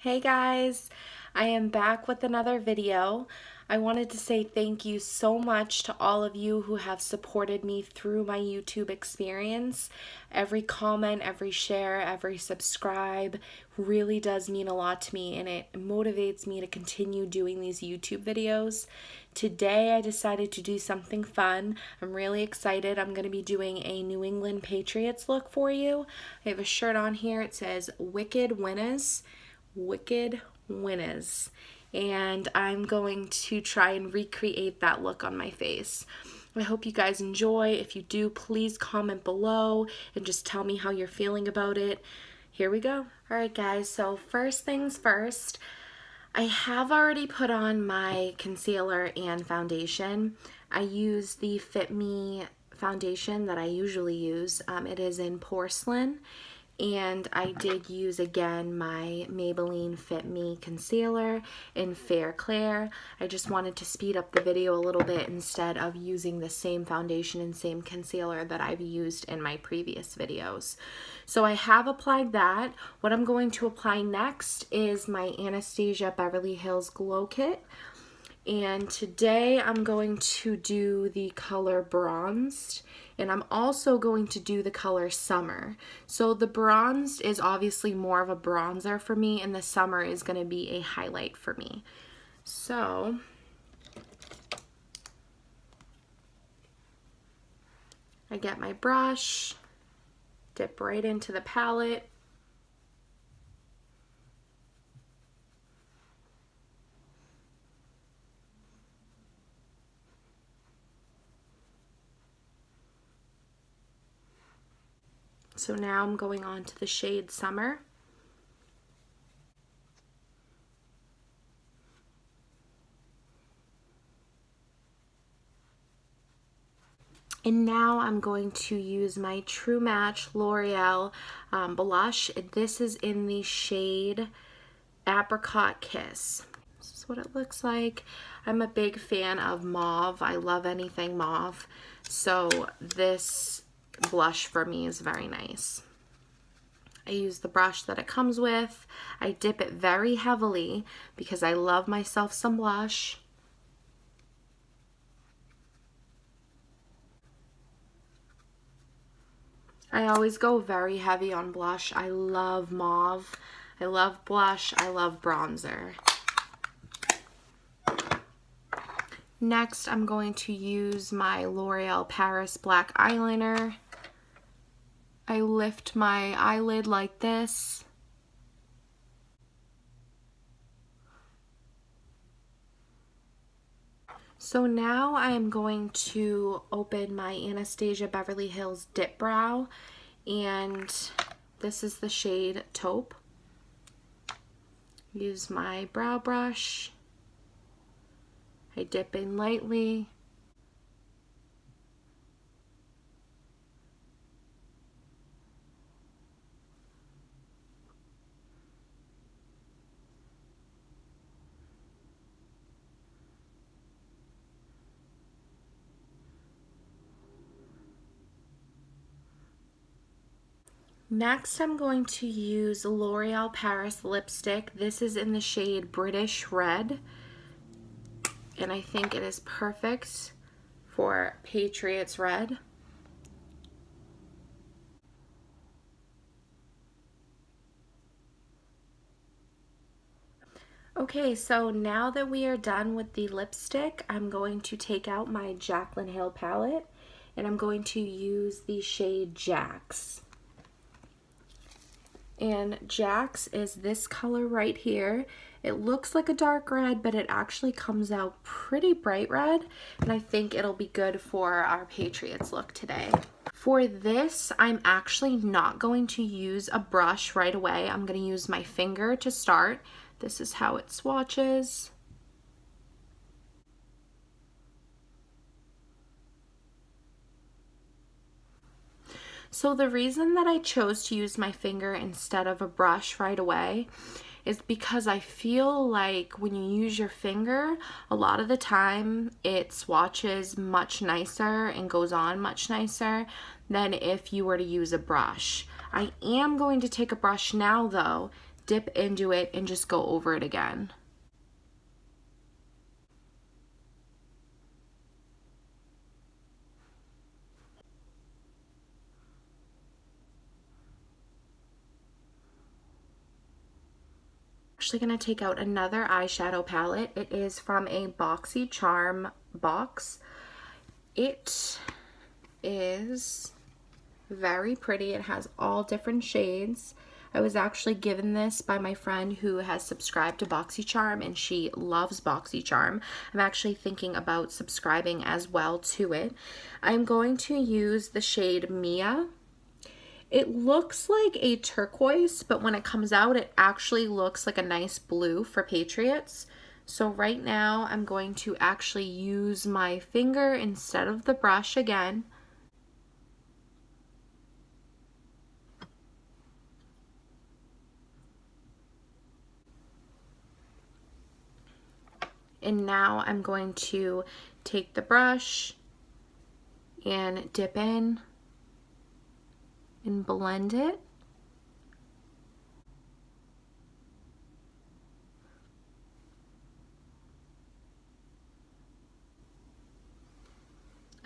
Hey guys, I am back with another video. I wanted to say thank you so much to all of you who have supported me through my YouTube experience. Every comment, every share, every subscribe really does mean a lot to me, and it motivates me to continue doing these YouTube videos. Today I decided to do something fun. I'm really excited. I'm going to be doing a New England Patriots look for you. I have a shirt on here. It says Wicked Winners. And I'm going to try and recreate that look on my face. I hope you guys enjoy. If you do, please comment below and just tell me how you're feeling about it. Here we go. Alright guys, so first things first, I have already put on my concealer and foundation. I use the Fit Me foundation that I usually use. It is in Porcelain. And I did use again my Maybelline Fit Me concealer in Fair Clair. I just wanted to speed up the video a little bit instead of using the same foundation and same concealer that I've used in my previous videos. So I have applied that. What I'm going to apply next is my Anastasia Beverly Hills Glow Kit. And today I'm going to do the color Bronzed, and I'm also going to do the color Summer. So the Bronzed is obviously more of a bronzer for me, and the Summer is going to be a highlight for me. So I get my brush, dip right into the palette. So now I'm going on to the shade Summer. And now I'm going to use my True Match L'Oreal blush. This is in the shade Apricot Kiss. This is what it looks like. I'm a big fan of mauve. I love anything mauve. So this blush for me is very nice. I use the brush that it comes with. I dip it very heavily because I love myself some blush. I always go very heavy on blush. I love mauve. I love blush. I love bronzer. Next, I'm going to use my L'Oreal Paris Black Eyeliner. I lift my eyelid like this. So now I am going to open my Anastasia Beverly Hills Dip Brow, and this is the shade Taupe. Use my brow brush. I dip in lightly. Next, I'm going to use L'Oreal Paris lipstick. This is in the shade British Red, and I think it is perfect for Patriots Red. Okay, so now that we are done with the lipstick, I'm going to take out my Jaclyn Hill palette, and I'm going to use the shade Jax. And Jax is this color right here. It looks like a dark red, but it actually comes out pretty bright red, and I think it'll be good for our Patriots look today. For this, I'm actually not going to use a brush right away. I'm going to use my finger to start. This is how it swatches. So the reason that I chose to use my finger instead of a brush right away is because I feel like when you use your finger, a lot of the time it swatches much nicer and goes on much nicer than if you were to use a brush. I am going to take a brush now though dip into it and just go over it again. Actually going to take out another eyeshadow palette. It is from a Boxy Charm box. It is very pretty. It has all different shades. I was actually given this by my friend who has subscribed to Boxy Charm, and she loves Boxy Charm. I'm actually thinking about subscribing as well to it. I'm going to use the shade Mia. It looks like a turquoise, but when it comes out, it actually looks like a nice blue for Patriots. So right now, I'm going to actually use my finger instead of the brush again. And now I'm going to take the brush and dip in and blend it.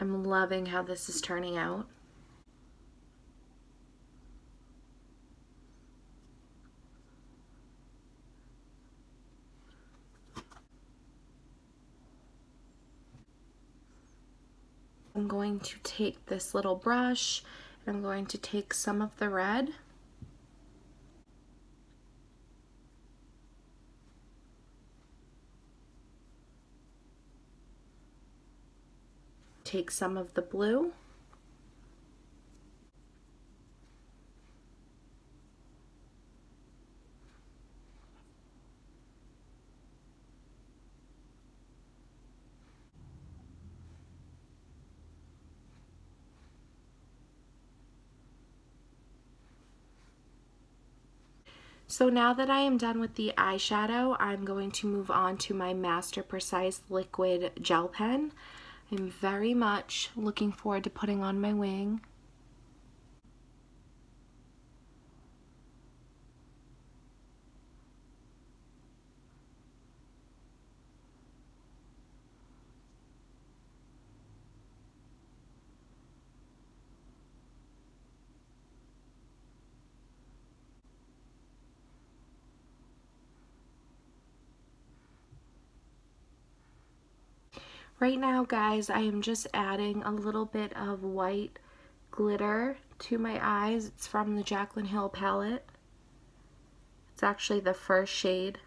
I'm loving how this is turning out. I'm going to take this little brush and I'm going to take some of the red. Take some of the blue. So now that I am done with the eyeshadow, I'm going to move on to my Master Precise Liquid Gel Pen. I'm very much looking forward to putting on my wing. Right now, guys, I am just adding a little bit of white glitter to my eyes. It's from the Jaclyn Hill palette. It's actually the first shade.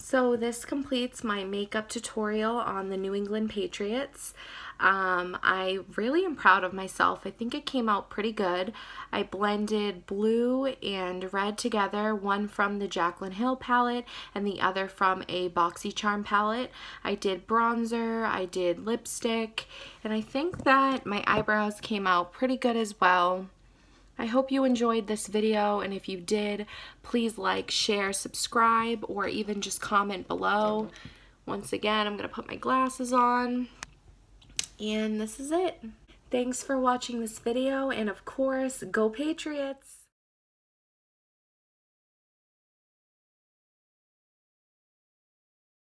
So this completes my makeup tutorial on the New England Patriots. I really am proud of myself. I think it came out pretty good. I blended blue and red together, one from the Jaclyn Hill palette and the other from a Boxy Charm palette. I did bronzer, I did lipstick, and I think that my eyebrows came out pretty good as well. I hope you enjoyed this video, and if you did, please like, share, subscribe, or even just comment below. Once again, I'm going to put my glasses on, and this is it. Thanks for watching this video, and of course, go Patriots!